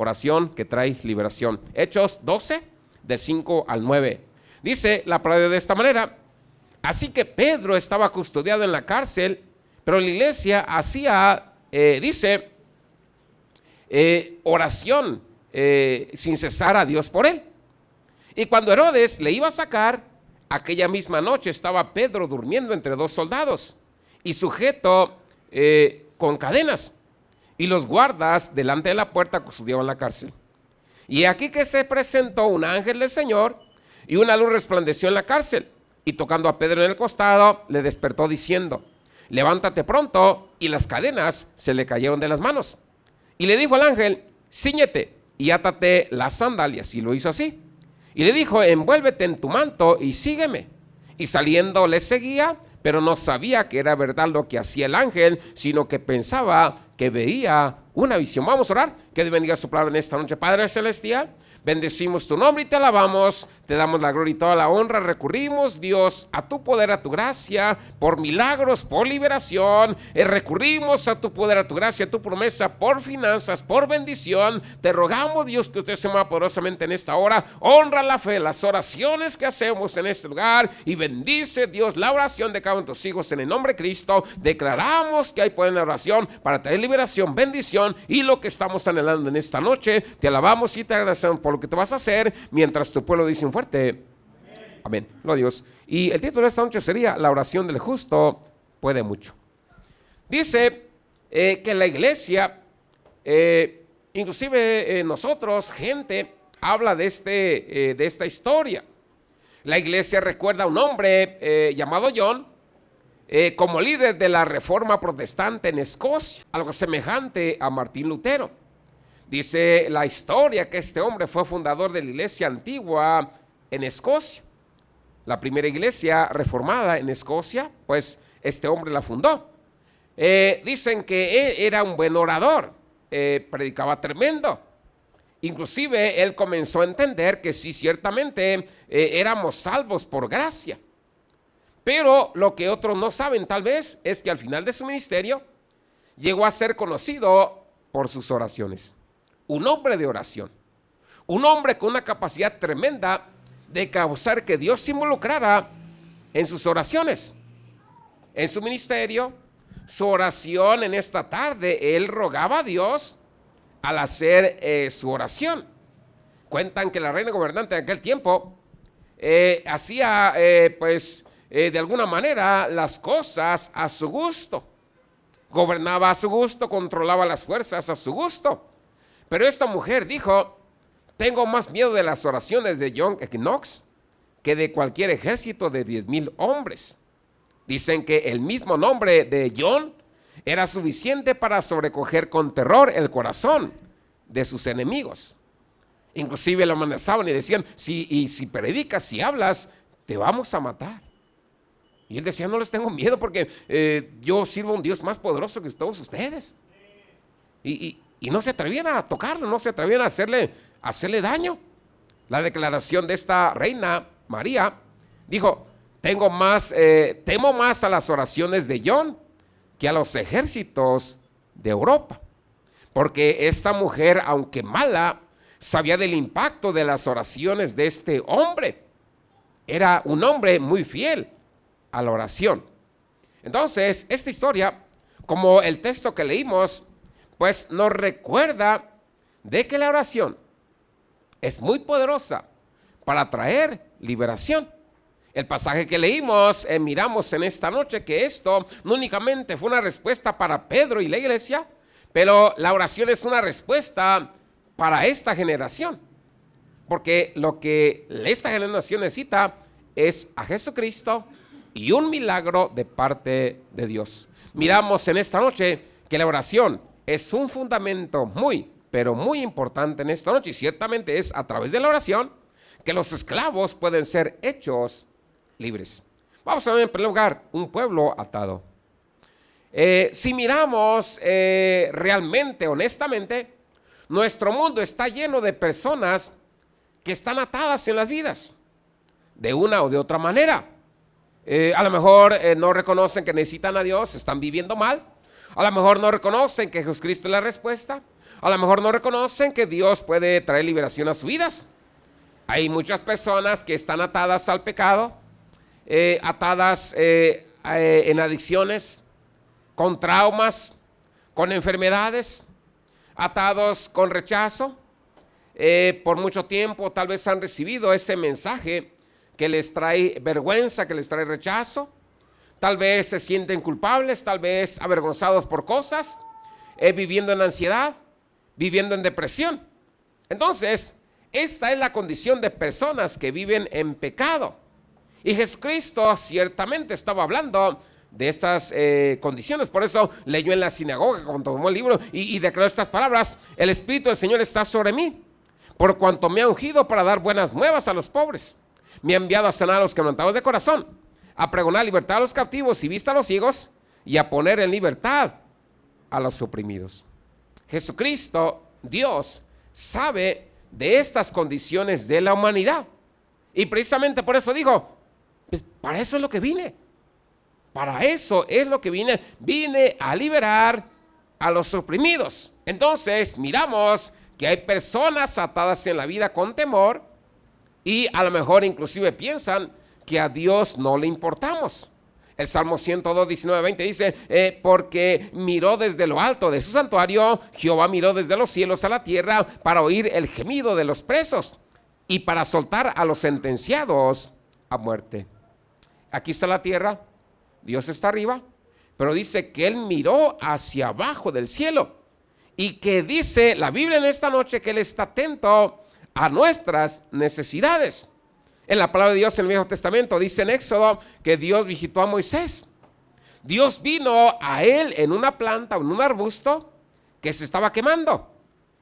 oración que trae liberación. Hechos 12, del 5 al 9. Dice la palabra de esta manera: así que Pedro estaba custodiado en la cárcel, pero la iglesia hacía, oración sin cesar a Dios por él. Y cuando Herodes le iba a sacar, aquella misma noche estaba Pedro durmiendo entre dos soldados y sujeto con cadenas, y los guardas delante de la puerta custodiaban la cárcel. Y aquí que se presentó un ángel del Señor, y una luz resplandeció en la cárcel, y tocando a Pedro en el costado, le despertó diciendo: levántate pronto. Y las cadenas se le cayeron de las manos. Y le dijo al ángel: cíñete y átate las sandalias. Y lo hizo así. Y le dijo: envuélvete en tu manto y sígueme. Y saliendo le seguía, pero no sabía que era verdad lo que hacía el ángel, sino que pensaba que veía una visión. Vamos a orar. Que Dios bendiga su palabra en esta noche. Padre celestial, bendecimos tu nombre y te alabamos, te damos la gloria y toda la honra. Recurrimos, Dios, a tu poder, a tu gracia, por milagros, por liberación. Recurrimos a tu poder, a tu gracia, a tu promesa, por finanzas, por bendición. Te rogamos, Dios, que usted se mueva poderosamente en esta hora. Honra la fe, las oraciones que hacemos en este lugar, y bendice, Dios, la oración de cada uno de tus hijos en el nombre de Cristo. Declaramos que hay poder en la oración para traer liberación, bendición y lo que estamos anhelando en esta noche. Te alabamos y te agradecemos por lo que te vas a hacer, mientras tu pueblo dice un fuerte amén. Gloria a Dios. Y el título de esta noche sería: la oración del justo puede mucho. Dice que la iglesia, inclusive nosotros, gente, habla de esta historia. La iglesia recuerda a un hombre llamado John, como líder de la reforma protestante en Escocia, algo semejante a Martín Lutero. Dice la historia que este hombre fue fundador de la iglesia antigua en Escocia. La primera iglesia reformada en Escocia, pues este hombre la fundó. Dicen que él era un buen orador, predicaba tremendo. Inclusive él comenzó a entender que sí, ciertamente éramos salvos por gracia. Pero lo que otros no saben tal vez es que al final de su ministerio llegó a ser conocido por sus oraciones. Un hombre de oración, un hombre con una capacidad tremenda de causar que Dios se involucrara en sus oraciones, en su ministerio. Su oración en esta tarde, él rogaba a Dios al hacer su oración. Cuentan que la reina gobernante de aquel tiempo hacía de alguna manera las cosas a su gusto, gobernaba a su gusto, controlaba las fuerzas a su gusto. Pero esta mujer dijo: tengo más miedo de las oraciones de John Knox que de cualquier ejército de 10,000 hombres. Dicen que el mismo nombre de John era suficiente para sobrecoger con terror el corazón de sus enemigos. Inclusive lo amenazaban y decían: si predicas, si hablas, te vamos a matar. Y él decía: no les tengo miedo, porque yo sirvo a un Dios más poderoso que todos ustedes. Y no se atrevían a tocarlo, no se atrevían a hacerle daño. La declaración de esta reina María dijo: temo más a las oraciones de John que a los ejércitos de Europa. Porque esta mujer, aunque mala, sabía del impacto de las oraciones de este hombre. Era un hombre muy fiel a la oración. Entonces, esta historia, como el texto que leímos, pues nos recuerda de que la oración es muy poderosa para traer liberación. El pasaje que leímos, miramos en esta noche que esto no únicamente fue una respuesta para Pedro y la iglesia, pero la oración es una respuesta para esta generación. Porque lo que esta generación necesita es a Jesucristo y un milagro de parte de Dios. Miramos en esta noche que la oración es un fundamento muy, pero muy importante en esta noche, y ciertamente es a través de la oración que los esclavos pueden ser hechos libres. Vamos a ver en primer lugar un pueblo atado. Si miramos realmente, honestamente, nuestro mundo está lleno de personas que están atadas en las vidas, de una o de otra manera. A lo mejor no reconocen que necesitan a Dios, están viviendo mal. A lo mejor no reconocen que Jesucristo es la respuesta. a lo mejor no reconocen que Dios puede traer liberación a sus vidas. Hay muchas personas que están atadas al pecado, atadas en adicciones, con traumas, con enfermedades, atados con rechazo. Por mucho tiempo tal vez han recibido ese mensaje que les trae vergüenza, que les trae rechazo. Tal vez se sienten culpables, tal vez avergonzados por cosas, viviendo en ansiedad, viviendo en depresión. Entonces, esta es la condición de personas que viven en pecado. Y Jesucristo ciertamente estaba hablando de estas condiciones. Por eso leyó en la sinagoga cuando tomó el libro y declaró estas palabras: el Espíritu del Señor está sobre mí, por cuanto me ha ungido para dar buenas nuevas a los pobres. Me ha enviado a sanar a los quebrantados de corazón, a pregonar libertad a los cautivos y vista a los ciegos, y a poner en libertad a los oprimidos. Jesucristo, Dios, sabe de estas condiciones de la humanidad. Y precisamente por eso dijo, pues para eso es lo que vine. Para eso es lo que vine. Vine a liberar a los oprimidos. Entonces miramos que hay personas atadas en la vida con temor y a lo mejor inclusive piensan que a Dios no le importamos. El Salmo 102, 19, 20 dice, porque miró desde lo alto de su santuario, Jehová miró desde los cielos a la tierra para oír el gemido de los presos y para soltar a los sentenciados a muerte. Aquí está la tierra, Dios está arriba, pero dice que Él miró hacia abajo del cielo y que dice la Biblia en esta noche que Él está atento a nuestras necesidades. En la palabra de Dios en el Viejo Testamento dice en Éxodo que Dios visitó a Moisés. Dios vino a él en una planta, en un arbusto que se estaba quemando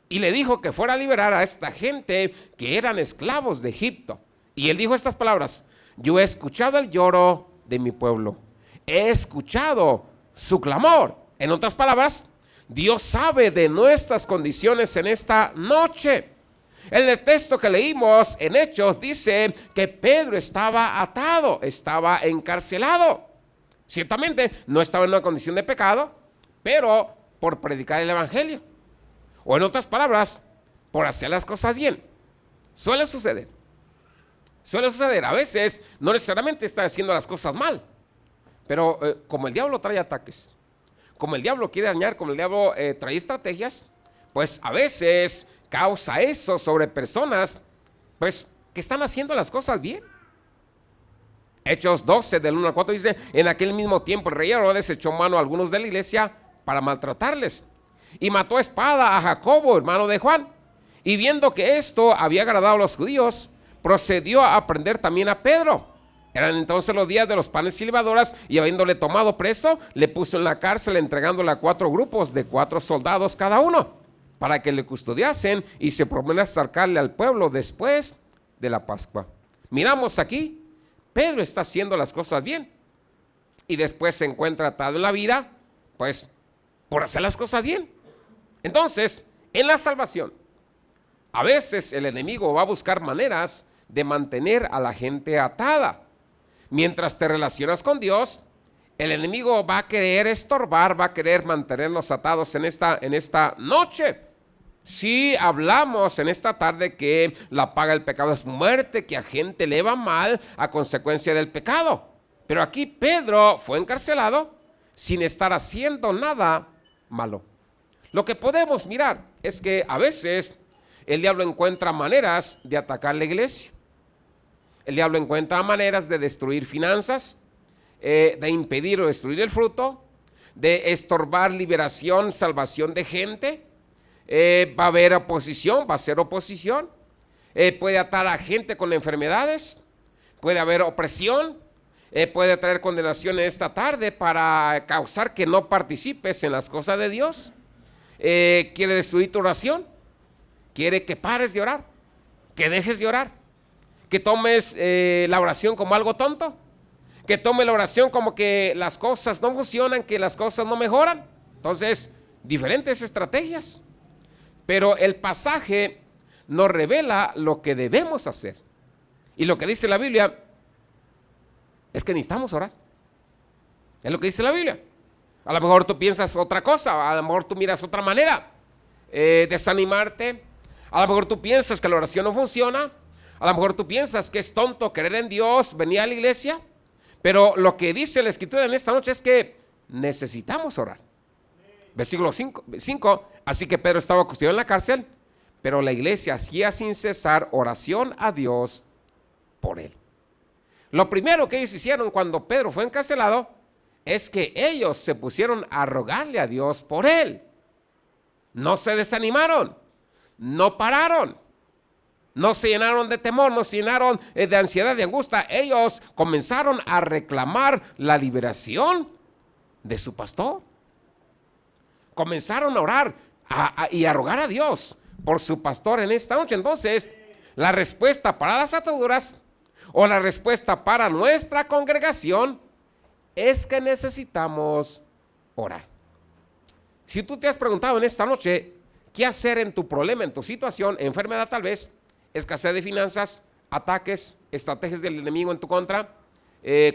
y le dijo que fuera a liberar a esta gente que eran esclavos de Egipto. Y él dijo estas palabras: yo he escuchado el lloro de mi pueblo, he escuchado su clamor. En otras palabras, Dios sabe de nuestras condiciones en esta noche. El texto que leímos en Hechos dice que Pedro estaba atado, estaba encarcelado. Ciertamente no estaba en una condición de pecado, pero por predicar el evangelio. O en otras palabras, por hacer las cosas bien. Suele suceder. A veces no necesariamente está haciendo las cosas mal, pero como el diablo trae ataques, como el diablo quiere dañar, como el diablo trae estrategias, pues a veces causa eso sobre personas pues que están haciendo las cosas bien. Hechos 12 del 1 al 4 dice: en aquel mismo tiempo el rey Herodes echó mano a algunos de la iglesia para maltratarles y mató a espada a Jacobo, hermano de Juan, y viendo que esto había agradado a los judíos, procedió a prender también a Pedro. Eran entonces los días de los panes y levaduras, y habiéndole tomado preso, le puso en la cárcel, entregándole a 4 grupos de 4 soldados cada uno, para que le custodiasen y se proponía sacarle al pueblo después de la Pascua. Miramos aquí, Pedro está haciendo las cosas bien y después se encuentra atado en la vida, pues por hacer las cosas bien. Entonces, en la salvación, a veces el enemigo va a buscar maneras de mantener a la gente atada. Mientras te relacionas con Dios, el enemigo va a querer estorbar, va a querer mantenernos atados en esta noche. Si hablamos en esta tarde que la paga del pecado es muerte, que a gente le va mal a consecuencia del pecado. Pero aquí Pedro fue encarcelado sin estar haciendo nada malo. Lo que podemos mirar es que a veces el diablo encuentra maneras de atacar la iglesia. El diablo encuentra maneras de destruir finanzas, de impedir o destruir el fruto, de estorbar liberación, salvación de gente. Va a haber oposición, va a ser oposición. Puede atar a gente con enfermedades, puede haber opresión, puede traer condenación en esta tarde para causar que no participes en las cosas de Dios. Quiere destruir tu oración, quiere que pares de orar, que dejes de orar, que tomes la oración como algo tonto, que tome la oración como que las cosas no funcionan, que las cosas no mejoran. Entonces, diferentes estrategias. Pero el pasaje nos revela lo que debemos hacer. Y lo que dice la Biblia es que necesitamos orar. Es lo que dice la Biblia. A lo mejor tú piensas otra cosa, a lo mejor tú miras otra manera. desanimarte. A lo mejor tú piensas que la oración no funciona. A lo mejor tú piensas que es tonto creer en Dios, venir a la iglesia. Pero lo que dice la Escritura en esta noche es que necesitamos orar. Versículo 5. Así que Pedro estaba custodiado en la cárcel, pero la iglesia hacía sin cesar oración a Dios por él. Lo primero que ellos hicieron cuando Pedro fue encarcelado es que ellos se pusieron a rogarle a Dios por él. No se desanimaron, no pararon, no se llenaron de temor, no se llenaron de ansiedad, de angustia. Ellos comenzaron a reclamar la liberación de su pastor. Comenzaron a orar y a rogar a Dios por su pastor en esta noche. Entonces, la respuesta para las ataduras o la respuesta para nuestra congregación es que necesitamos orar. Si tú te has preguntado en esta noche qué hacer en tu problema, en tu situación, enfermedad tal vez, escasez de finanzas, ataques, estrategias del enemigo en tu contra,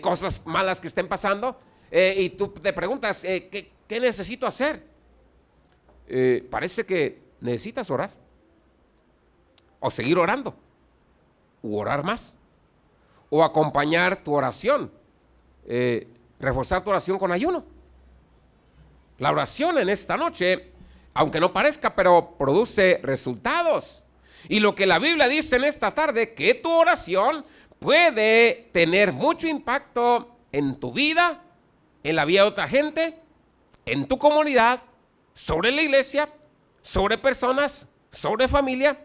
cosas malas que estén pasando, y tú te preguntas, ¿qué necesito hacer? Parece que necesitas orar, o seguir orando, u orar más, o acompañar tu oración, reforzar tu oración con ayuno. La oración en esta noche, aunque no parezca, pero produce resultados. Y lo que la Biblia dice en esta tarde, que tu oración puede tener mucho impacto en tu vida, en la vida de otra gente, en tu comunidad, sobre la iglesia, sobre personas, sobre familia,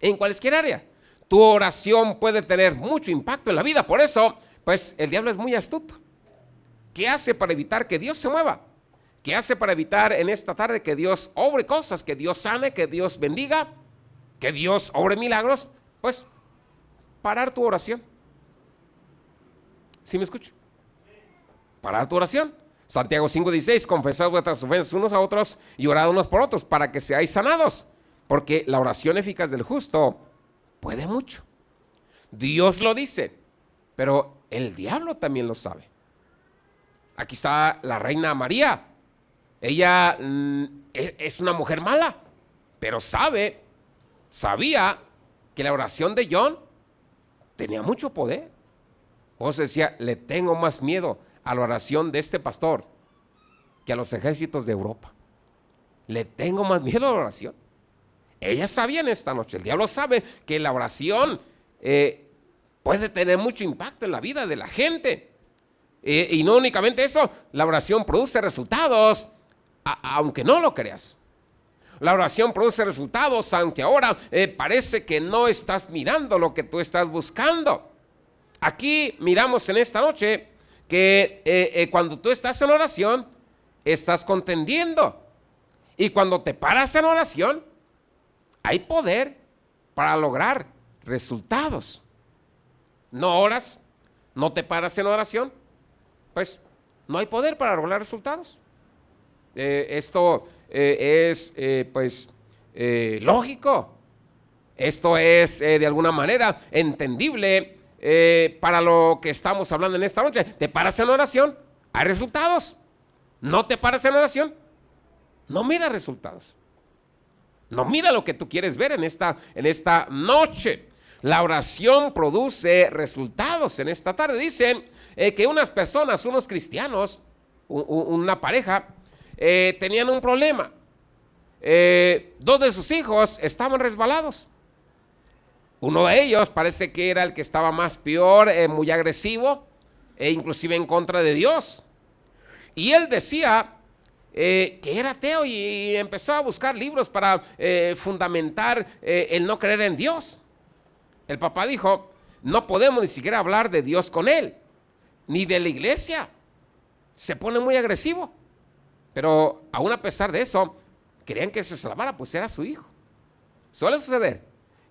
en cualquier área. Tu oración puede tener mucho impacto en la vida. Por eso, pues el diablo es muy astuto. ¿Qué hace para evitar que Dios se mueva? ¿Qué hace para evitar en esta tarde que Dios obre cosas, que Dios sane, que Dios bendiga, que Dios obre milagros? Pues parar tu oración. ¿Sí me escucha? Parar tu oración. Santiago 5:16, confesad vuestras ofensas unos a otros y orad unos por otros para que seáis sanados, porque la oración eficaz del justo puede mucho. Dios lo dice, pero el diablo también lo sabe. Aquí está la reina María. Ella es una mujer mala, pero sabía que la oración de John tenía mucho poder. Por eso decía, le tengo más miedo a la oración de este pastor que a los ejércitos de Europa. Le tengo más miedo a la oración. Ella sabía en esta noche, el diablo sabe que la oración puede tener mucho impacto en la vida de la gente. Y no únicamente eso, la oración produce resultados, aunque no lo creas. La oración produce resultados, aunque ahora parece que no estás mirando lo que tú estás buscando. Aquí miramos en esta noche que cuando tú estás en oración, estás contendiendo. Y cuando te paras en oración, hay poder para lograr resultados. No oras, no te paras en oración, pues no hay poder para lograr resultados. Esto es lógico. Esto es de alguna manera entendible para lo que estamos hablando en esta noche. Te paras en oración, hay resultados. No te paras en oración, no mira resultados. No mira lo que tú quieres ver en esta noche. La oración produce resultados en esta tarde. Dicen que unas personas, unos cristianos, una pareja, tenían un problema. Dos de sus hijos estaban resbalados. Uno de ellos parece que era el que estaba más peor, muy agresivo, e inclusive en contra de Dios. Y él decía que era ateo y empezó a buscar libros para fundamentar el no creer en Dios. El papá dijo, no podemos ni siquiera hablar de Dios con él, ni de la iglesia. Se pone muy agresivo. Pero aún a pesar de eso, querían que se salvara, pues era su hijo. Suele suceder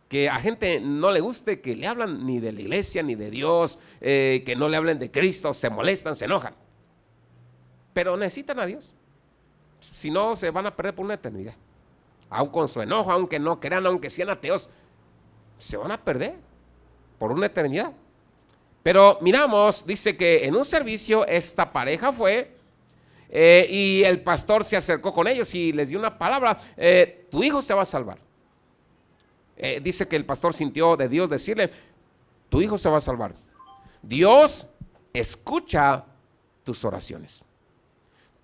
que a gente no le guste que le hablan ni de la iglesia, ni de Dios, que no le hablen de Cristo, se molestan, se enojan. Pero necesitan a Dios. Si no, se van a perder por una eternidad. Aun con su enojo, aunque no crean, aunque sean ateos, se van a perder por una eternidad. Pero miramos, dice que en un servicio esta pareja fue, y el pastor se acercó con ellos y les dio una palabra, tu hijo se va a salvar. Dice que el pastor sintió de Dios decirle, tu hijo se va a salvar. Dios escucha tus oraciones.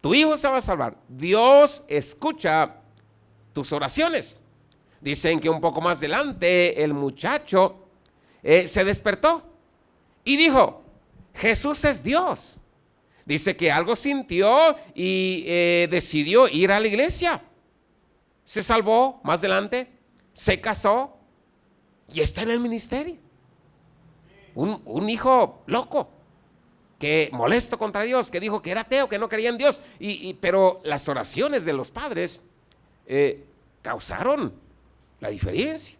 Tu hijo se va a salvar. Dios escucha tus oraciones. Dicen que un poco más adelante el muchacho se despertó y dijo, Jesús es Dios. Dice que algo sintió y decidió ir a la iglesia. Se salvó más adelante, se casó y está en el ministerio. Un hijo loco, que molesto contra Dios, que dijo que era ateo, que no creía en Dios. Pero las oraciones de los padres causaron la diferencia.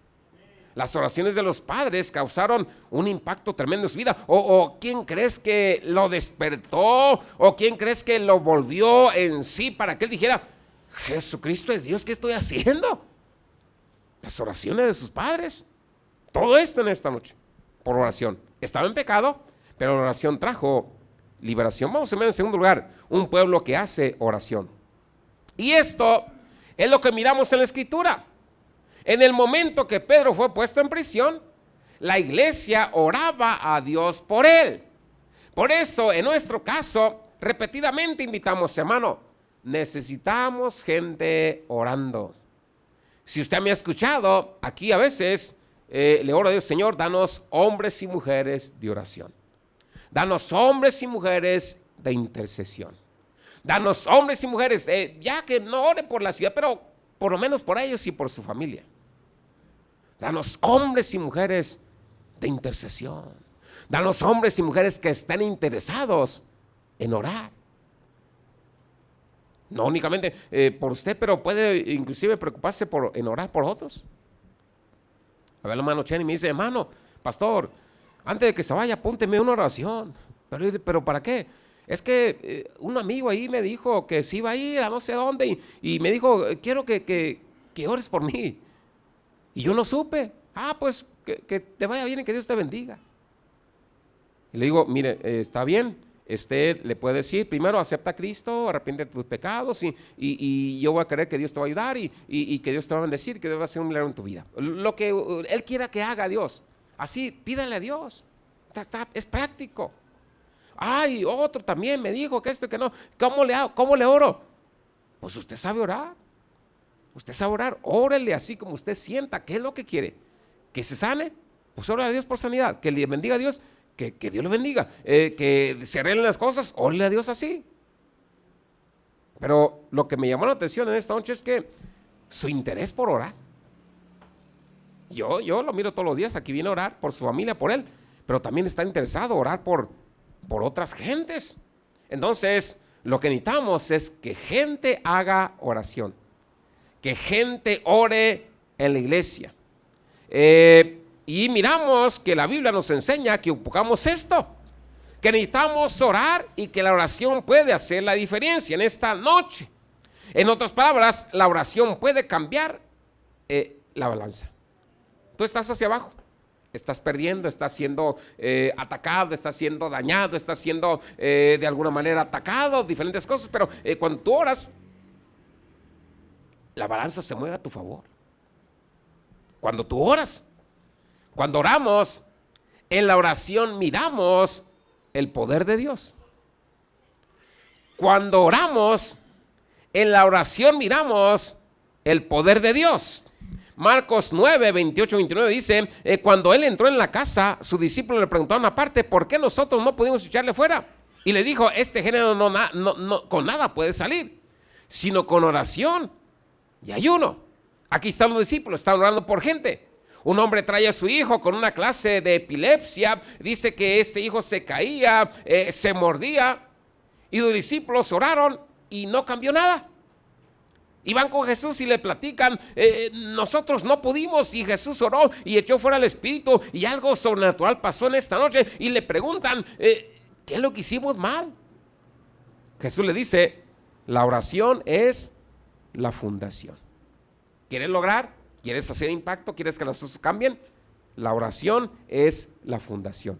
Las oraciones de los padres causaron un impacto tremendo en su vida. O ¿quién crees que lo despertó? ¿O quién crees que lo volvió en sí para que él dijera, Jesucristo es Dios, ¿qué estoy haciendo? Las oraciones de sus padres. Todo esto en esta noche, por oración. Estaba en pecado, pero la oración trajo liberación. Vamos a ver en segundo lugar, un pueblo que hace oración. Y esto es lo que miramos en la Escritura. En el momento que Pedro fue puesto en prisión, la iglesia oraba a Dios por él. Por eso, en nuestro caso, repetidamente invitamos, hermano, necesitamos gente orando. Si usted me ha escuchado, aquí a veces le oro a Dios, Señor, danos hombres y mujeres de oración. Danos hombres y mujeres de intercesión. Danos hombres y mujeres, ya que no ore por la ciudad, pero por lo menos por ellos y por su familia. Danos hombres y mujeres de intercesión. Danos hombres y mujeres que estén interesados en orar. No únicamente por usted, pero puede inclusive preocuparse en orar por otros. A ver, la hermano Chenny me dice, hermano, pastor, antes de que se vaya, apúnteme una oración. Pero ¿para qué? Es que un amigo ahí me dijo que se iba a ir a no sé dónde y me dijo, quiero que ores por mí. Y yo no supe. Pues que te vaya bien y que Dios te bendiga. Y le digo, mire, está bien. Usted le puede decir, primero acepta a Cristo, arrepiente de tus pecados y yo voy a creer que Dios te va a ayudar y que Dios te va a bendecir, que Dios va a hacer un milagro en tu vida. Lo que Él quiera que haga Dios. Así, pídale a Dios. Es práctico. Otro también me dijo que esto y que no. ¿Cómo le hago? ¿Cómo le oro? Pues usted sabe orar. Usted sabe orar. Órele así como usted sienta. ¿Qué es lo que quiere? ¿Que se sane? Pues órale a Dios por sanidad. Que le bendiga a Dios. Que Dios le bendiga. Que se arreglen las cosas. Órale a Dios así. Pero lo que me llamó la atención en esta noche es que su interés por orar. Yo lo miro todos los días. Aquí viene a orar por su familia, por él. Pero también está interesado en orar por otras gentes. Entonces, lo que necesitamos es que gente haga oración. Que gente ore en la iglesia. Y miramos que la Biblia nos enseña que ocupamos esto. Que necesitamos orar y que la oración puede hacer la diferencia en esta noche. En otras palabras, la oración puede cambiar la balanza. Tú estás hacia abajo. Estás perdiendo, estás siendo atacado, estás siendo dañado, estás siendo de alguna manera atacado, diferentes cosas, pero cuando tú oras, la balanza se mueve a tu favor. Cuando tú oras, cuando oramos, en la oración miramos el poder de Dios. Cuando oramos, en la oración miramos el poder de Dios. Marcos 9, 28, 29 dice, cuando él entró en la casa, sus discípulos le preguntaron aparte, ¿por qué nosotros no pudimos echarle fuera? Y le dijo, este género no con nada puede salir, sino con oración y ayuno. Aquí están los discípulos, están orando por gente. Un hombre trae a su hijo con una clase de epilepsia, dice que este hijo se caía, se mordía, y los discípulos oraron y no cambió nada. Y van con Jesús y le platican, nosotros no pudimos, y Jesús oró y echó fuera el espíritu y algo sobrenatural pasó en esta noche, y le preguntan, ¿qué es lo que hicimos mal? Jesús le dice, la oración es la fundación. ¿Quieres lograr? ¿Quieres hacer impacto? ¿Quieres que las cosas cambien? La oración es la fundación.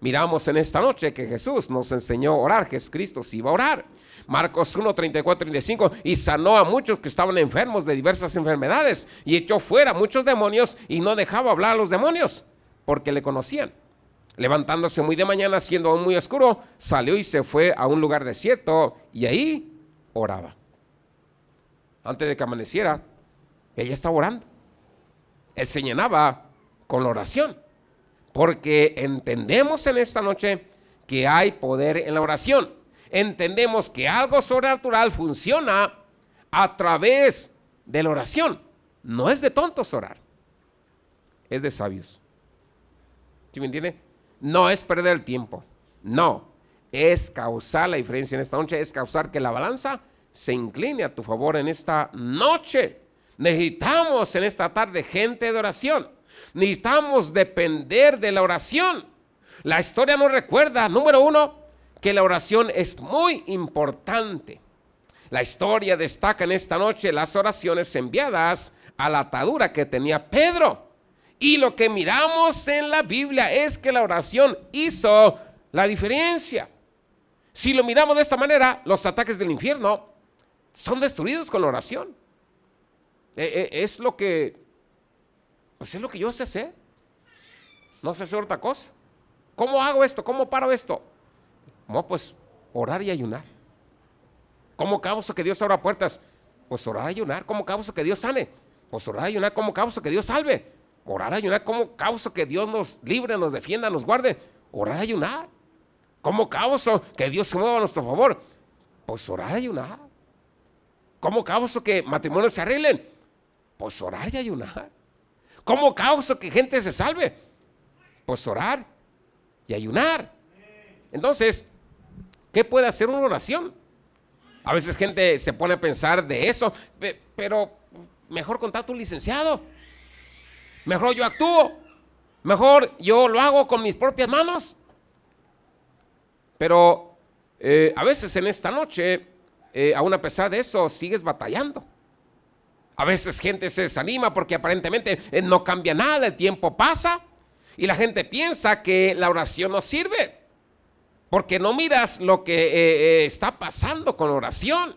Miramos en esta noche que Jesús nos enseñó a orar. Jesucristo sí iba a orar. Marcos 1, 34, 35. Y sanó a muchos que estaban enfermos de diversas enfermedades. Y echó fuera muchos demonios y no dejaba hablar a los demonios, porque le conocían. Levantándose muy de mañana, siendo aún muy oscuro, salió y se fue a un lugar desierto y ahí oraba. Antes de que amaneciera, ella estaba orando. Él se llenaba con la oración, porque entendemos en esta noche que hay poder en la oración. Entendemos que algo sobrenatural funciona a través de la oración. No es de tontos orar, es de sabios. ¿Sí me entiende? No es perder el tiempo, no, es causar la diferencia en esta noche, es causar que la balanza se incline a tu favor en esta noche. Necesitamos en esta tarde gente de oración. Necesitamos depender de la oración. La historia nos recuerda, número uno, que la oración es muy importante. La historia destaca en esta noche las oraciones enviadas a la atadura que tenía Pedro. Y lo que miramos en la Biblia es que la oración hizo la diferencia. Si lo miramos de esta manera, los ataques del infierno son destruidos con la oración. Es lo que yo sé hacer. No sé hacer otra cosa. ¿Cómo hago esto? ¿Cómo paro esto? No, pues orar y ayunar. ¿Cómo causa que Dios abra puertas? Pues orar y ayunar. ¿Cómo causa que Dios sane? Pues orar y ayunar. ¿Cómo causa que Dios salve? Orar y ayunar. ¿Cómo causa que Dios nos libre, nos defienda, nos guarde? Orar y ayunar. ¿Cómo causa que Dios se mueva a nuestro favor? Pues orar y ayunar. ¿Cómo causa que matrimonios se arreglen? Pues orar y ayunar. ¿Cómo causa que gente se salve? Pues orar y ayunar. Entonces, ¿qué puede hacer una oración? A veces gente se pone a pensar de eso, pero mejor contrato un licenciado. Mejor yo actúo. Mejor yo lo hago con mis propias manos. Pero a veces en esta noche, aún a pesar de eso, sigues batallando. A veces gente se desanima porque aparentemente no cambia nada, el tiempo pasa y la gente piensa que la oración no sirve porque no miras lo que está pasando con la oración.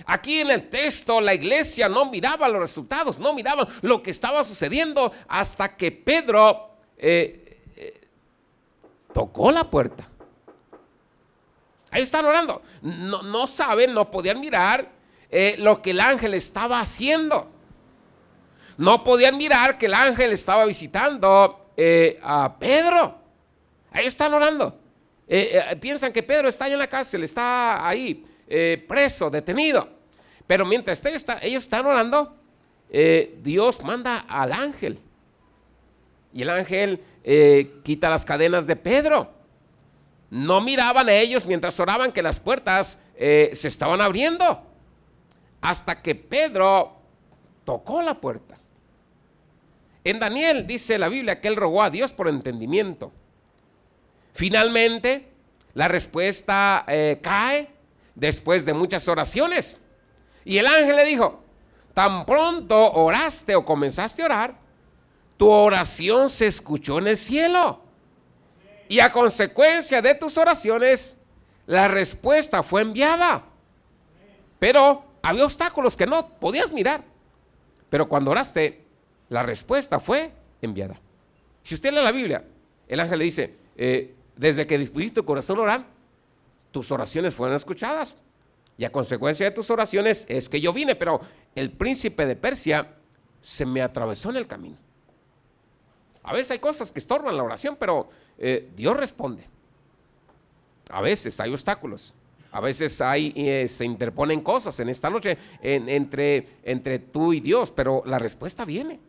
Aquí en el texto la iglesia no miraba los resultados, no miraba lo que estaba sucediendo hasta que Pedro tocó la puerta. Ahí están orando. No saben, no podían mirar lo que el ángel estaba haciendo. No podían mirar que el ángel estaba visitando a Pedro. Ahí están orando. Piensan que Pedro está ahí en la cárcel, está ahí preso, detenido. Pero mientras ellos están orando, Dios manda al ángel. Y el ángel quita las cadenas de Pedro. No miraban a ellos mientras oraban que las puertas se estaban abriendo. Hasta que Pedro tocó la puerta. En Daniel dice la Biblia que él rogó a Dios por entendimiento. Finalmente, la respuesta cae después de muchas oraciones. Y el ángel le dijo, tan pronto oraste o comenzaste a orar, tu oración se escuchó en el cielo. Y a consecuencia de tus oraciones, la respuesta fue enviada. Pero había obstáculos que no podías mirar. Pero cuando oraste, la respuesta fue enviada. Si usted lee la Biblia, el ángel le dice, desde que dispusiste tu corazón a orar, tus oraciones fueron escuchadas. Y a consecuencia de tus oraciones es que yo vine, pero el príncipe de Persia se me atravesó en el camino. A veces hay cosas que estorban la oración, pero Dios responde. A veces hay obstáculos. A veces se interponen cosas en esta noche entre tú y Dios, pero la respuesta viene.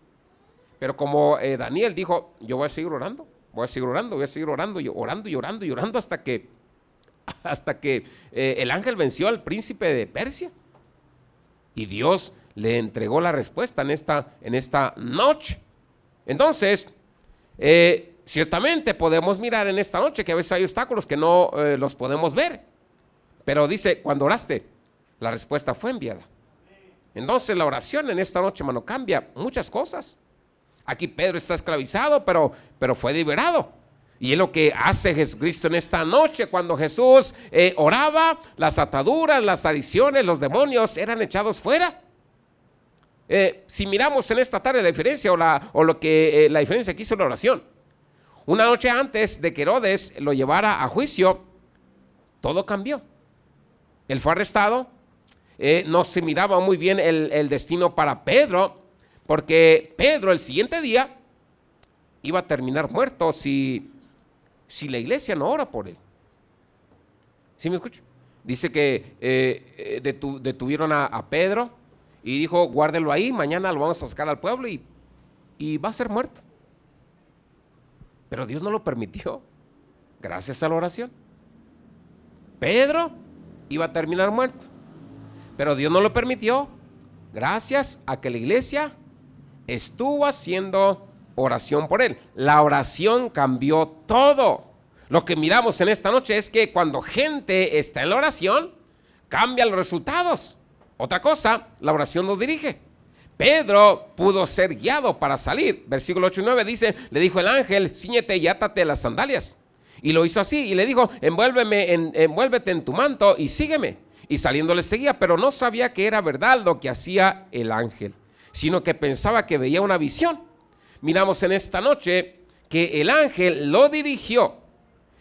Pero como Daniel dijo, yo voy a seguir orando, voy a seguir orando, voy a seguir orando, y orando y orando y orando hasta que el ángel venció al príncipe de Persia. Y Dios le entregó la respuesta en esta noche. Entonces, ciertamente podemos mirar en esta noche que a veces hay obstáculos que no los podemos ver. Pero dice, cuando oraste, la respuesta fue enviada. Entonces la oración en esta noche, hermano, cambia muchas cosas. Aquí Pedro está esclavizado, pero fue liberado. Y es lo que hace Jesucristo en esta noche. Cuando Jesús oraba, las ataduras, las adicciones, los demonios eran echados fuera. Si miramos en esta tarde la diferencia la diferencia que hizo la oración. Una noche antes de que Herodes lo llevara a juicio, todo cambió. Él fue arrestado. No se miraba muy bien el destino para Pedro, porque Pedro el siguiente día iba a terminar muerto si la iglesia no ora por él. ¿Sí me escucha? Dice que detuvieron a Pedro y dijo, guárdelo ahí, mañana lo vamos a sacar al pueblo y va a ser muerto. Pero Dios no lo permitió, gracias a la oración. Pedro iba a terminar muerto, pero Dios no lo permitió, gracias a que la iglesia estuvo haciendo oración por él. La oración cambió todo. Lo que miramos en esta noche es que cuando gente está en la oración, cambian los resultados. Otra cosa, la oración nos dirige. Pedro pudo ser guiado para salir. Versículo 8 y 9 dice, le dijo el ángel, cíñete y átate las sandalias. Y lo hizo así y le dijo, envuélvete en tu manto y sígueme. Y saliendo le seguía, pero no sabía que era verdad lo que hacía el ángel, sino que pensaba que veía una visión. Miramos en esta noche que el ángel lo dirigió.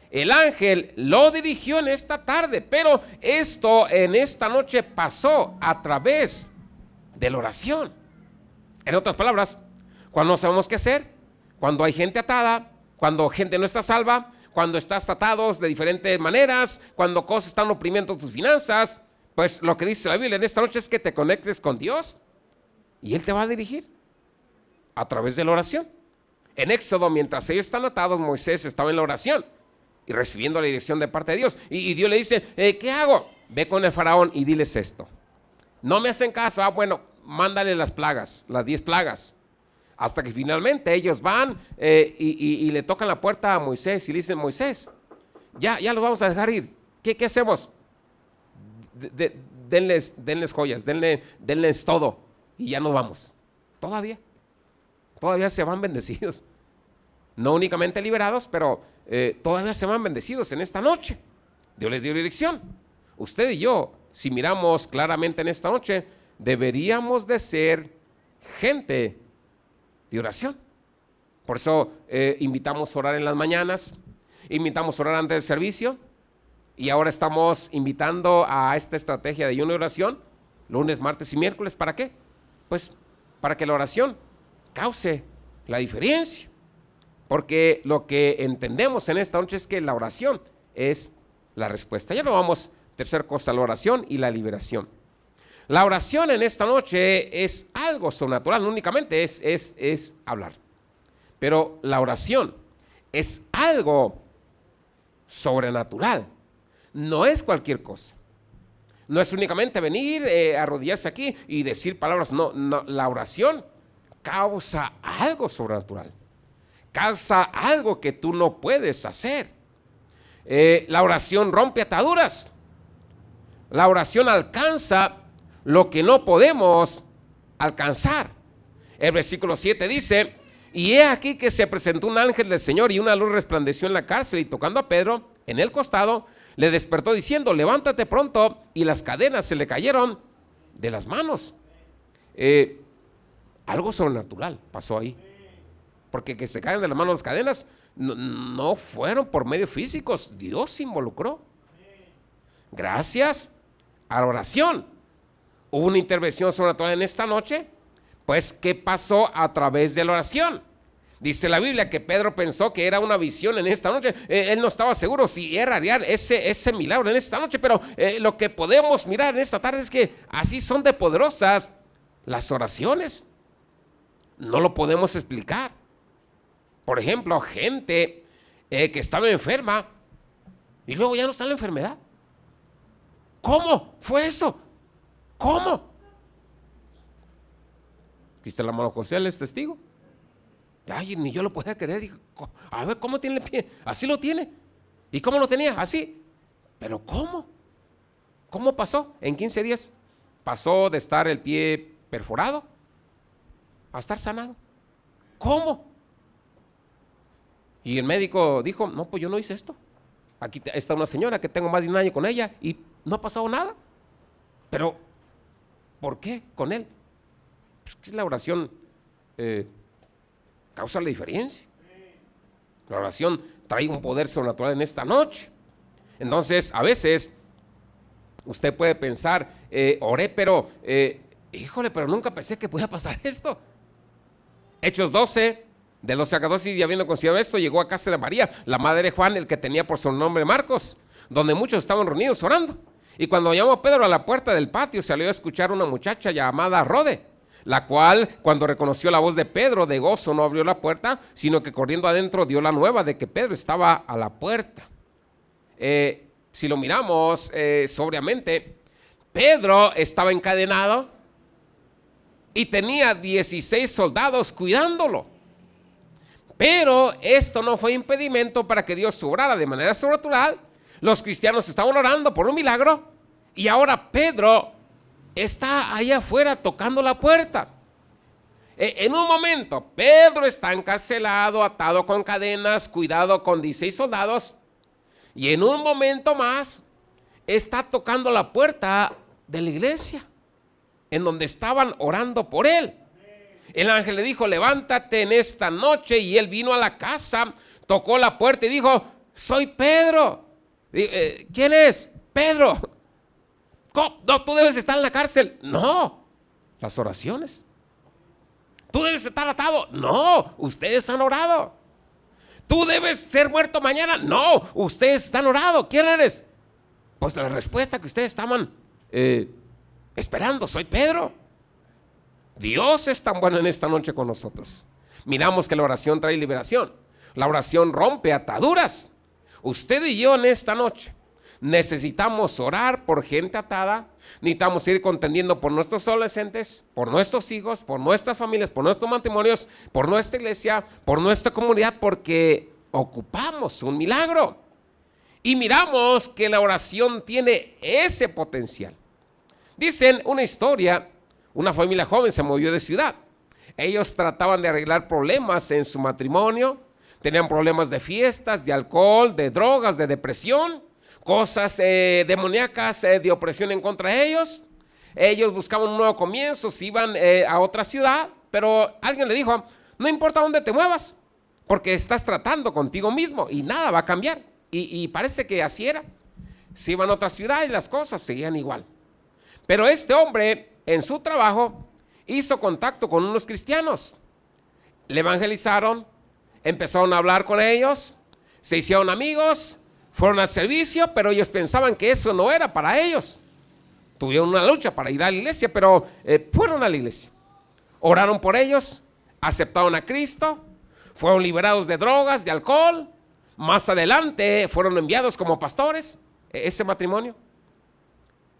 El ángel lo dirigió en esta tarde, pero esto en esta noche pasó a través de la oración. En otras palabras, cuando no sabemos qué hacer, cuando hay gente atada, cuando gente no está salva, cuando estás atados de diferentes maneras, cuando cosas están oprimiendo tus finanzas, pues lo que dice la Biblia en esta noche es que te conectes con Dios y Él te va a dirigir a través de la oración. En Éxodo, mientras ellos están atados, Moisés estaba en la oración y recibiendo la dirección de parte de Dios. Y Dios le dice, ¿qué hago? Ve con el faraón y diles esto. No me hacen caso, bueno, mándale las plagas, las 10 plagas. Hasta que finalmente ellos van y le tocan la puerta a Moisés y le dicen, Moisés, ya los vamos a dejar ir. ¿Qué hacemos? Denles joyas, denles todo y ya nos vamos. Todavía se van bendecidos. No únicamente liberados, pero todavía se van bendecidos en esta noche. Dios les dio dirección. Usted y yo, si miramos claramente en esta noche, deberíamos de ser gente de oración. Por eso invitamos a orar en las mañanas, invitamos a orar antes del servicio, y ahora estamos invitando a esta estrategia de ayuno y oración, lunes, martes y miércoles. ¿Para qué? Pues para que la oración cause la diferencia. Porque lo que entendemos en esta noche es que la oración es la respuesta. Ya lo vamos, tercer cosa, la oración y la liberación. La oración en esta noche es algo sobrenatural, no únicamente es hablar. Pero la oración es algo sobrenatural, no es cualquier cosa. No es únicamente venir, arrodillarse aquí y decir palabras, no, la oración causa algo sobrenatural. Causa algo que tú no puedes hacer. La oración rompe ataduras. La oración alcanza lo que no podemos alcanzar. El versículo 7 dice, y he aquí que se presentó un ángel del Señor y una luz resplandeció en la cárcel, y tocando a Pedro en el costado, le despertó diciendo, levántate pronto, y las cadenas se le cayeron de las manos. Algo sobrenatural pasó ahí. Porque que se caigan de las manos las cadenas no fueron por medios físicos, Dios se involucró. Gracias a la oración. Hubo una intervención sobrenatural en esta noche. Pues, ¿qué pasó a través de la oración? Dice la Biblia que Pedro pensó que era una visión en esta noche. Él no estaba seguro si era real ese milagro en esta noche, pero lo que podemos mirar en esta tarde es que así son de poderosas las oraciones. No lo podemos explicar. Por ejemplo, gente que estaba enferma y luego ya no está la enfermedad. ¿Cómo fue eso? ¿Cómo? Aquí está la mano José, él es testigo. Ay, ni yo lo podía creer. Dije, a ver, ¿cómo tiene el pie? Así lo tiene. ¿Y cómo lo tenía? Así. ¿Pero cómo? ¿Cómo pasó? En 15 días pasó de estar el pie perforado a estar sanado. ¿Cómo? Y el médico dijo, no, pues yo no hice esto. Aquí está una señora que tengo más de un año con ella y no ha pasado nada. Pero, ¿por qué con él? Pues que la oración causa la diferencia. La oración trae un poder sobrenatural en esta noche. Entonces, a veces, usted puede pensar, oré, pero, híjole, pero nunca pensé que podía pasar esto. Hechos 12, de 12 a 14, y habiendo considerado esto, llegó a casa de María, la madre de Juan, el que tenía por su nombre Marcos, donde muchos estaban reunidos orando. Y cuando llamó Pedro a la puerta del patio, salió a escuchar una muchacha llamada Rode, la cual, cuando reconoció la voz de Pedro, de gozo no abrió la puerta, sino que corriendo adentro dio la nueva de que Pedro estaba a la puerta. Si lo miramos sobriamente, Pedro estaba encadenado y tenía 16 soldados cuidándolo. Pero esto no fue impedimento para que Dios obrara de manera sobrenatural. Los cristianos estaban orando por un milagro y ahora Pedro está ahí afuera tocando la puerta. En un momento, Pedro está encarcelado, atado con cadenas, cuidado con 16 soldados. Y en un momento más, está tocando la puerta de la iglesia, en donde estaban orando por él. El ángel le dijo, levántate en esta noche. Y él vino a la casa, tocó la puerta y dijo, soy Pedro. ¿Quién es? Pedro. ¿Cómo? No, tú debes estar en la cárcel. No, las oraciones. Tú debes estar atado. No, ustedes han orado. Tú debes ser muerto mañana. No, ustedes están orando. ¿Quién eres? Pues la respuesta que ustedes estaban esperando, soy Pedro. Dios es tan bueno en esta noche con nosotros. Miramos que la oración trae liberación. La oración rompe ataduras. Usted y yo en esta noche necesitamos orar por gente atada. Necesitamos ir contendiendo por nuestros adolescentes, por nuestros hijos, por nuestras familias, por nuestros matrimonios, por nuestra iglesia, por nuestra comunidad, porque ocupamos un milagro. Y miramos que la oración tiene ese potencial. Dicen una historia, una familia joven se movió de ciudad. Ellos trataban de arreglar problemas en su matrimonio. Tenían problemas de fiestas, de alcohol, de drogas, de depresión, cosas demoníacas de opresión en contra de ellos. Ellos buscaban un nuevo comienzo, se iban a otra ciudad, pero alguien le dijo, no importa dónde te muevas, porque estás tratando contigo mismo y nada va a cambiar. Y parece que así era. Se iban a otra ciudad y las cosas seguían igual. Pero este hombre en su trabajo hizo contacto con unos cristianos. Le evangelizaron, empezaron a hablar con ellos, se hicieron amigos, fueron al servicio, pero ellos pensaban que eso no era para ellos. Tuvieron una lucha para ir a la iglesia, pero fueron a la iglesia. Oraron por ellos, aceptaron a Cristo, fueron liberados de drogas, de alcohol. Más adelante fueron enviados como pastores, ese matrimonio.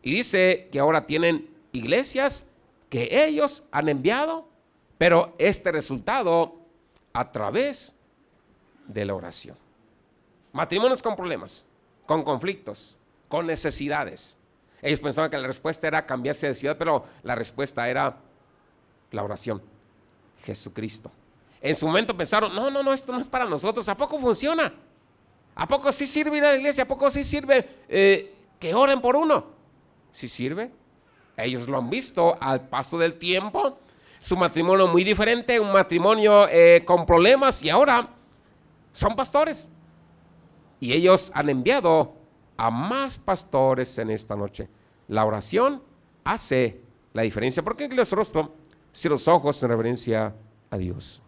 Y dice que ahora tienen iglesias que ellos han enviado, pero este resultado a través de la oración. Matrimonios con problemas, con conflictos, con necesidades. Ellos pensaban que la respuesta era cambiarse de ciudad, pero la respuesta era la oración, Jesucristo. En su momento pensaron, no, esto no es para nosotros. ¿A poco funciona? ¿A poco sí sirve ir a la iglesia? ¿A poco sí sirve que oren por uno? ¿Sí sirve? Ellos lo han visto al paso del tiempo. Su matrimonio muy diferente, un matrimonio con problemas, y ahora son pastores. Y ellos han enviado a más pastores en esta noche. La oración hace la diferencia. ¿Por qué inclinas su rostro? Cierra los ojos en reverencia a Dios.